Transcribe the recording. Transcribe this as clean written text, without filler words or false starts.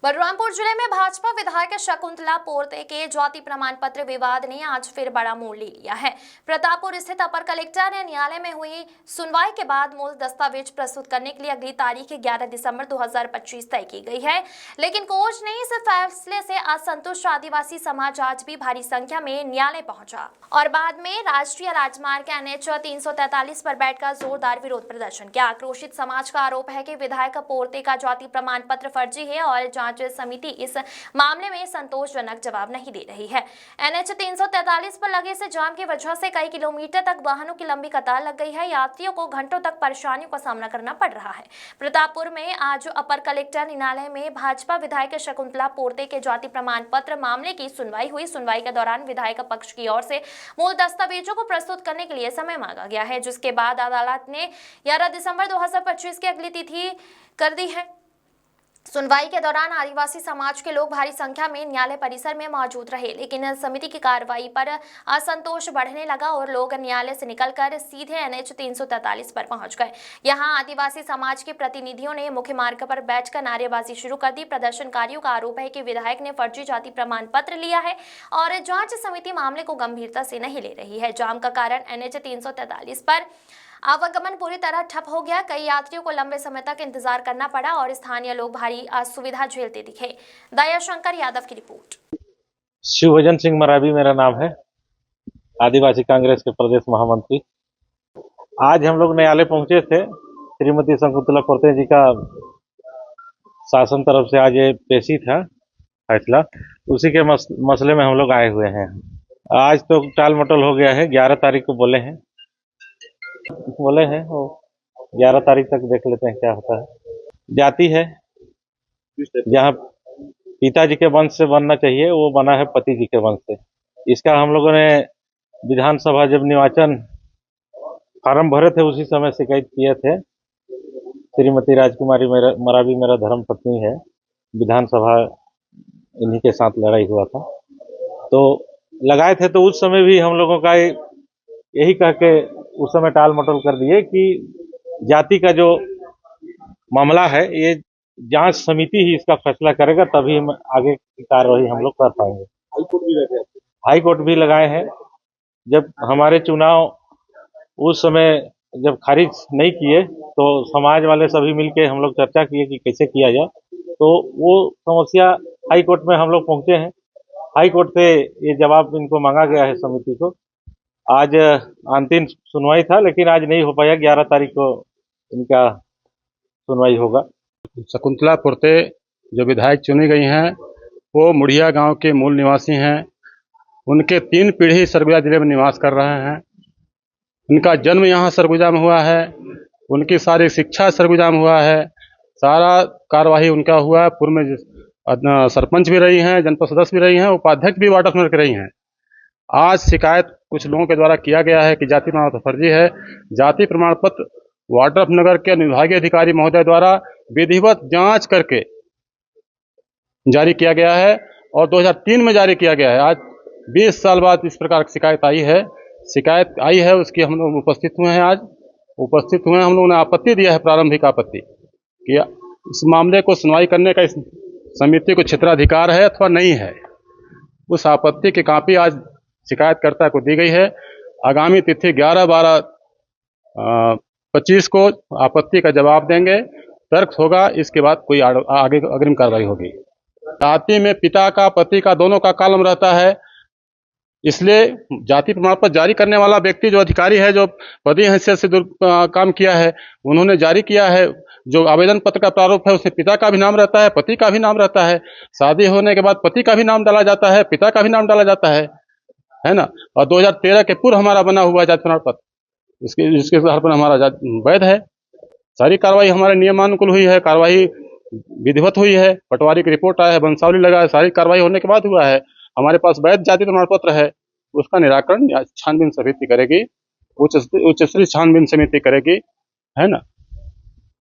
बलरामपुर जिले में भाजपा विधायक शकुंतला पोर्ते के जाति प्रमाण पत्र विवाद ने आज फिर बड़ा मोड़ ले लिया है। प्रतापपुर स्थित अपर कलेक्टर ने न्यायालय में हुई सुनवाई के बाद मूल दस्तावेज प्रस्तुत करने के लिए अगली तारीख 11 दिसंबर 2025 तय की गई है, लेकिन कोर्ट ने इस फैसले से असंतुष्ट आदिवासी समाज आज भी भारी संख्या में न्यायालय पहुंचा और बाद में राष्ट्रीय राजमार्ग NH 343 पर बैठकर जोरदार विरोध प्रदर्शन किया। आक्रोशित समाज का आरोप है कि विधायक पोर्ते का जाति प्रमाण पत्र फर्जी है और जांच समिति इस मामले में संतोषजनक जवाब नहीं दे रही है। NH 343 पर लगे इस जाम की वजह से कई किलोमीटर तक वाहनों की लंबी कतार लग गई है। यात्रियों को घंटों तक परेशानियों का सामना करना पड़ रहा है। प्रतापपुर में आज अपर कलेक्टर न्यायालय में भाजपा विधायक शकुंतला पोर्ते के जाति प्रमाण पत्र मामले की सुनवाई हुई। सुनवाई के दौरान विधायक पक्ष की ओर से मूल दस्तावेजों को प्रस्तुत करने के लिए समय मांगा गया है, जिसके बाद अदालत ने 11 दिसंबर 2025 की अगली तिथि कर दी है। सुनवाई के दौरान आदिवासी समाज के लोग भारी संख्या में न्यायालय परिसर में मौजूद रहे, लेकिन समिति की कार्रवाई पर असंतोष बढ़ने लगा और लोग न्यायालय से निकलकर सीधे NH 343 पर पहुंच गए। यहां आदिवासी समाज के प्रतिनिधियों ने मुख्य मार्ग पर बैठकर नारेबाजी शुरू कर दी। प्रदर्शनकारियों का आरोप है कि विधायक ने फर्जी जाति प्रमाण पत्र लिया है और जांच समिति मामले को गंभीरता से नहीं ले रही है। जाम का कारण NH 343 पर आवागमन पूरी तरह ठप हो गया। कई यात्रियों को लंबे समय तक इंतजार करना पड़ा और स्थानीय लोग भारी असुविधा झेलते दिखे। दयाशंकर यादव की रिपोर्ट। शिवभजन सिंह मरावी मेरा नाम है, आदिवासी कांग्रेस के प्रदेश महामंत्री। आज हम लोग न्यायालय पहुंचे थे। श्रीमती शकुंतला पोर्ते जी का शासन तरफ से आज ये पेशी था फैसला, उसी के मसले में हम लोग आए हुए हैं। आज तो टाल मटोल हो गया है। 11 तारीख को बोले हैं वो 11 तारीख तक देख लेते हैं क्या होता है। जाति है जहाँ पिताजी के वंश से बनना चाहिए, वो बना है पति जी के वंश से। इसका हम लोगों ने विधानसभा जब निर्वाचन फार्म भरे थे उसी समय शिकायत किए थे। श्रीमती राजकुमारी मरावी मेरा धर्म पत्नी है। विधानसभा इन्हीं के साथ लड़ाई हुआ था तो लगाए थे, तो उस समय भी हम लोगों का यही कह के उस समय टाल मटोल कर दिए कि जाति का जो मामला है ये जांच समिति ही इसका फैसला करेगा, तभी हम आगे की कार्रवाई हम लोग कर पाएंगे। हाई कोर्ट भी लगाए हैं। जब हमारे चुनाव उस समय जब खारिज नहीं किए तो समाज वाले सभी मिलके हम लोग चर्चा किए कि कैसे किया जाए, तो वो समस्या हाई कोर्ट में हम लोग पहुंचे हैं। हाई कोर्ट से ये जवाब इनको मांगा गया है समिति को। आज अंतिम सुनवाई था, लेकिन आज नहीं हो पाया। 11 तारीख को इनका सुनवाई होगा। शकुंतला पोर्ते जो विधायक चुनी गई हैं वो मुड़िया गांव के मूल निवासी हैं। उनके 3 पीढ़ी सरगुजा जिले में निवास कर रहे हैं। उनका जन्म यहाँ सरगुजा में हुआ है। उनकी सारी शिक्षा सरगुजा में हुआ है। सारा कार्यवाही उनका हुआ है। पूर्व में सरपंच भी रही हैं, जनपद सदस्य भी रही हैं, उपाध्यक्ष भी वार्ड ऑफ रही हैं। आज शिकायत कुछ लोगों के द्वारा किया गया है कि जाति प्रमाण पत्र फर्जी है। जाति प्रमाण पत्र वार्ड ऑफ नगर के विभागीय अधिकारी महोदय द्वारा विधिवत जांच करके जारी किया गया है और 2003 में जारी किया गया है। आज 20 साल बाद इस प्रकार की शिकायत आई है। उसकी हम लोग उपस्थित हुए हैं। आज उपस्थित हुए हम लोगों ने आपत्ति दिया है, प्रारंभिक आपत्ति, कि इस मामले को सुनवाई करने का इस समिति को क्षेत्राधिकार है अथवा नहीं है। उस आपत्ति की कॉपी आज शिकायतकर्ता को दी गई है। आगामी तिथि 11/12/25 को आपत्ति का जवाब देंगे, तर्क होगा, इसके बाद कोई आगे अग्रिम कार्रवाई होगी। जाति में पिता का पति का दोनों का कॉलम रहता है, इसलिए जाति प्रमाण पत्र जारी करने वाला व्यक्ति जो अधिकारी है, जो पदीय हैसियत से काम किया है, उन्होंने जारी किया है। जो आवेदन पत्र का प्रारूप है उसमें पिता का भी नाम रहता है, पति का भी नाम रहता है। शादी होने के बाद पति का भी नाम डाला जाता है, पिता का भी नाम डाला जाता है ना। और 2013 के पूर्व हमारा बना हुआ है जाति प्रमाण पत्र, इसके आधार पर हमारा वैध है। सारी कार्रवाई हमारे नियमानुकूल हुई है, कार्रवाई विधिवत हुई है। पटवारी की रिपोर्ट आया है, वंशावली लगा है, सारी कार्रवाई होने के बाद हुआ है। हमारे पास वैध जाति प्रमाण पत्र है। उसका निराकरण छानबीन समिति करेगी, उच्च स्तरीय छानबीन समिति करेगी, है ना।